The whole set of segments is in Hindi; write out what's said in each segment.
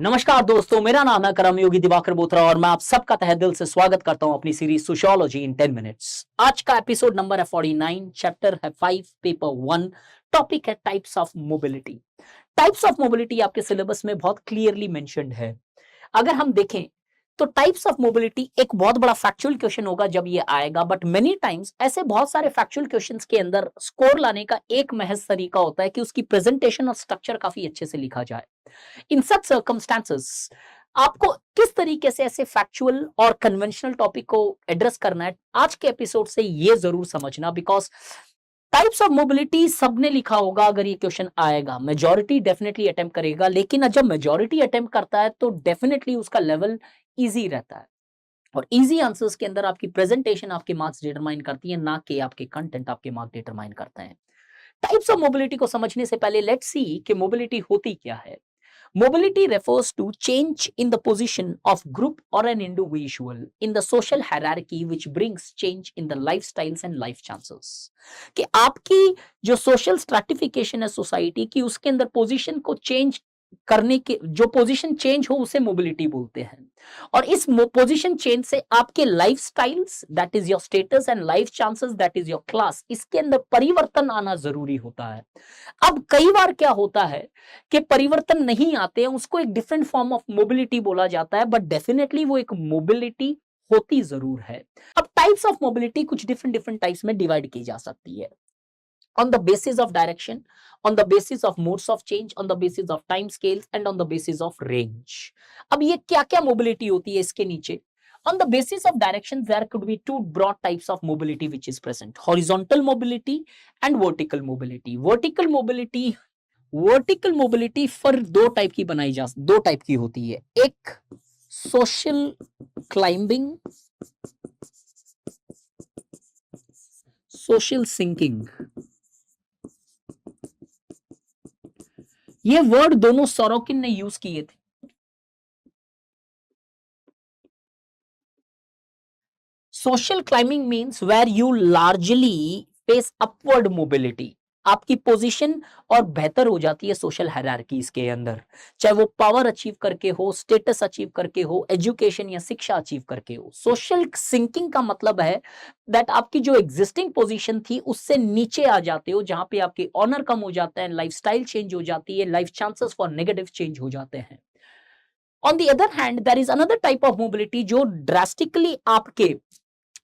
नमस्कार दोस्तों, मेरा नाम है कर्मयोगी दिवाकर बोथरा और मैं आप सबका तहे दिल से स्वागत करता हूं अपनी सीरीज सोशियोलॉजी इन 10 मिनट्स। आज का एपिसोड नंबर है 49, चैप्टर है 5, पेपर 1। टॉपिक है types of mobility. Types of mobility आपके सिलेबस में बहुत क्लियरली मेंशन्ड है। अगर हम देखें तो टाइप्स ऑफ मोबिलिटी एक बहुत बड़ा फैक्चुअल क्वेश्चन होगा जब ये आएगा, बट मेनी टाइम्स ऐसे बहुत सारे फैक्चुअल क्वेश्चंस के अंदर स्कोर लाने का एक महज तरीका होता है कि उसकी प्रेजेंटेशन और स्ट्रक्चर काफी अच्छे से लिखा जाए। इन सच सर्कमस्टेंसेस आपको किस तरीके से ऐसे फैक्चुअल और कन्वेंशनल टॉपिक को एड्रेस करना है, आज के एपिसोड से ये जरूर समझना। बिकॉज टाइप्स ऑफ मोबिलिटी सबने लिखा होगा, अगर ये क्वेश्चन आएगा मेजॉरिटी डेफिनेटली अटेम्प्ट करेगा, लेकिन जब मेजॉरिटी अटेम्प्ट करता है तो डेफिनेटली उसका लेवल इजी रहता है। और इजी आंसर्स के अंदर आपकी प्रेजेंटेशन आपके मार्क्स डिटरमाइन करती है, ना कि आपके कंटेंट आपके मार्क्स डिटरमाइन करते हैं। टाइप्स ऑफ मोबिलिटी को समझने से पहले लेट्स सी कि मोबिलिटी होती क्या है। Mobility refers to change in the position of group or an individual in the social hierarchy which brings change in the lifestyles and life chances। कि आपकी जो सोशल स्ट्रैटिफिकेशन है सोसाइटी की, उसके अंदर पोजीशन को चेंज करने के, जो पोजीशन चेंज हो उसे मोबिलिटी बोलते हैं। और इस पोजीशन चेंज से आपके life styles, that is your status, and life chances, that is your class, इसके अंदर परिवर्तन आना जरूरी होता है। अब कई बार क्या होता है कि परिवर्तन नहीं आते हैं, उसको एक डिफरेंट फॉर्म ऑफ मोबिलिटी बोला जाता है, बट डेफिनेटली वो एक मोबिलिटी होती जरूर है। अब टाइप्स ऑफ मोबिलिटी कुछ डिफरेंट डिफरेंट टाइप्स में डिवाइड की जा सकती है। on the basis of direction, on the basis of modes of change, on the basis of time scales and on the basis of range। अब ये क्या क्या मोबिलिटी होती है इसके नीचे। On the basis of direction, there could be two broad types of mobility which is present: horizontal mobility and vertical mobility। Vertical mobility फिर दो टाइप की होती है। एक सोशल क्लाइंबिंग, सोशल सिंकिंग। ये वर्ड दोनों सोरोकिन ने यूज किए थे। Social climbing means where you largely face upward mobility. आपकी पोजीशन और बेहतर हो जाती है सोशल हायरार्कीज के अंदर, चाहे वो पावर अचीव करके हो, स्टेटस अचीव करके हो, एजुकेशन या शिक्षा अचीव करके हो। सोशल सिंकिंग का मतलब है दैट आपकी जो एग्जिस्टिंग पोजीशन थी उससे नीचे आ जाते हो, जहां पे आपके ऑनर कम हो जाता है, लाइफस्टाइल चेंज हो जाती है, life chances for negative change हो जाते हैं। On the other hand there is another type of mobility जो ड्रास्टिकली आपके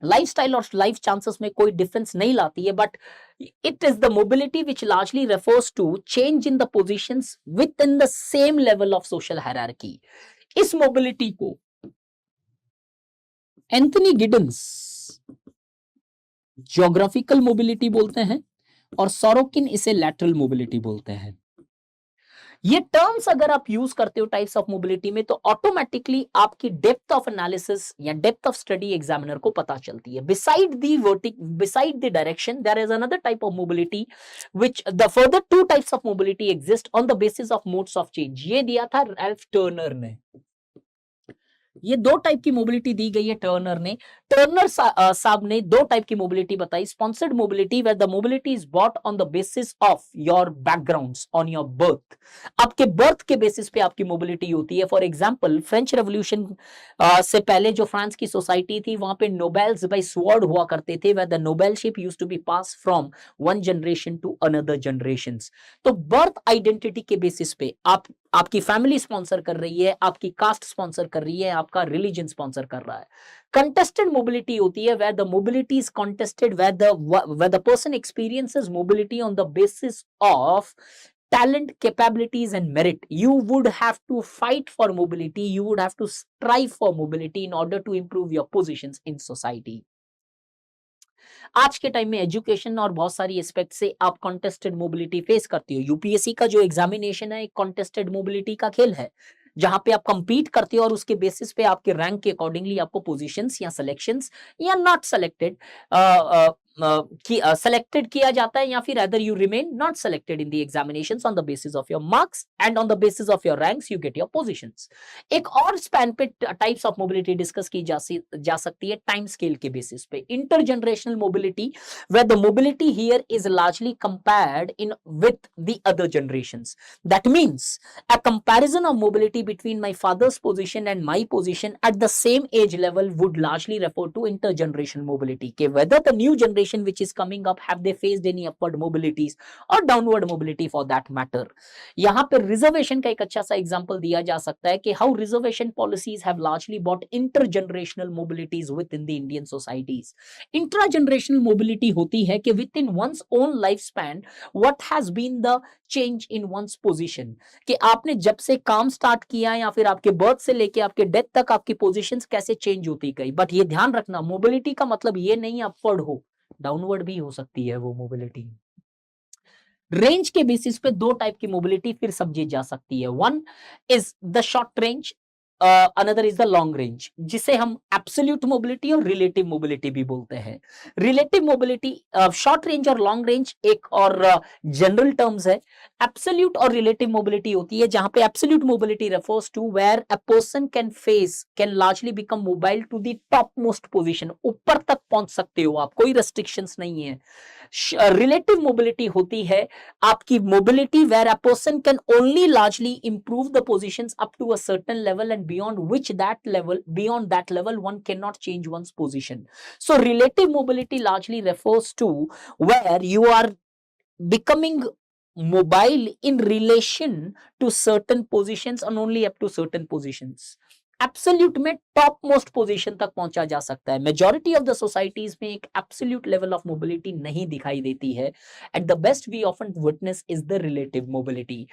लाइफस्टाइल और लाइफ चांसेस में कोई डिफरेंस नहीं लाती है, but it is the mobility which largely refers to change in the positions within the same level of social hierarchy. इस मोबिलिटी को एंथनी गिडन्स ज्योग्राफिकल मोबिलिटी बोलते हैं और सोरोकिन इसे लैटरल मोबिलिटी बोलते हैं। ये टर्म्स अगर आप यूज करते हो टाइप्स ऑफ मोबिलिटी में, तो ऑटोमेटिकली आपकी डेप्थ ऑफ एनालिसिस या डेप्थ ऑफ स्टडी एग्जामिनर को पता चलती है। Beside the direction there is another type of mobility which the further two types of mobility exist on the basis of modes of change. ये दिया था रैल्फ टर्नर ने। ये दो टाइप की मोबिलिटी दी गई है टर्नर ने। टर्नर साहब ने दो टाइप की मोबिलिटी बताई। Sponsored mobility where the mobility is bought on the basis of your backgrounds, on your birth. आपके बर्थ के बेसिस पे आपकी मोबिलिटी होती है। फॉर एग्जांपल फ्रेंच रेवोल्यूशन से पहले जो फ्रांस की सोसाइटी थी, वहां पे नोबेल्स बाय स्वॉर्ड हुआ करते थे, where the nobleship used to be pass from one generation to another generations. तो बर्थ आइडेंटिटी के बेसिस पे आपकी फैमिली स्पॉन्सर कर रही है, आपकी कास्ट स्पॉन्सर कर रही है, आपका रिलीजन स्पॉन्सर कर रहा है। कंटेस्टेड मोबिलिटी होती है where the mobility is contested, where the person experiences mobility on the basis of talent, capabilities and merit। You would have to fight for mobility, you would have to strive for mobility in order to improve your positions in society। आज के टाइम में एजुकेशन और बहुत सारी एस्पेक्ट से आप कॉन्टेस्टेड मोबिलिटी फेस करते हो। यूपीएससी का जो एग्जामिनेशन है एक कॉन्टेस्टेड मोबिलिटी का खेल है, जहां पे आप कंपीट करते हो और उसके बेसिस पे आपके रैंक के अकॉर्डिंगली आपको पोजीशंस या सिलेक्शंस या नॉट सेलेक्टेड सेलेक्टेड किया जाता है या फिर other you remain not selected in the examinations on the basis of your marks and on the basis of your ranks you get your positions. एक और स्पैन पे टाइप्स ऑफ मोबिलिटी डिस्कस की जा सकती है टाइम स्केल के बेसिस पे। Intergenerational mobility, where the mobility here is largely compared in with the other generations. That means a comparison of mobility between my father's position and my position at the same age level would largely refer to intergenerational mobility, कि whether the new generation which is coming up have they faced any upward mobilities or downward mobility for that matter। यहाँ पे रिजर्वेशन का एक अच्छा सा एग्जांपल दिया जा सकता है कि how reservation policies have largely bought intergenerational mobilities within the Indian societies. Intragenerational mobility होती है कि within one's own life span what has been the change in one's position, कि आपने जब से काम स्टार्ट किया या फिर आपके बर्थ से लेके आपके डेथ तक आपकी पोजीशंस कैसे चेंज होती गई। बट ये ध्यान रखना, मोबिलिटी का मतलब ये नहीं अपवर्ड हो, डाउनवर्ड भी हो सकती है वो मोबिलिटी। रेंज के बेसिस पे दो टाइप की मोबिलिटी फिर समझी जा सकती है। One is the short range, another is the long range, जिसे हम एब्सोल्यूट मोबिलिटी और रिलेटिव मोबिलिटी भी बोलते हैं। रिलेटिव मोबिलिटी, शॉर्ट रेंज और लॉन्ग रेंज एक और जनरल टर्म्स है। एब्सोल्यूट और रिलेटिव मोबिलिटी होती है जहां पे absolute mobility refers to where a person can largely become mobile to the top most position, ऊपर तक पहुंच सकते हो आप, कोई रेस्ट्रिक्शंस नहीं है। रिलेटिव मोबिलिटी होती है आपकी mobility where a person can only largely improve the positions up to a certain level and beyond that level one cannot change one's position. So relative mobility largely refers to where you are becoming mobile in relation to certain positions and only up to certain positions. Absolute में टॉप मोस्ट पोजीशन तक पहुंचा जा सकता है। मेजॉरिटी ऑफ द सोसाइटीज में एक एब्सोल्यूट लेवल ऑफ मोबिलिटी नहीं दिखाई देती है। At the best we often witness is the relative mobility.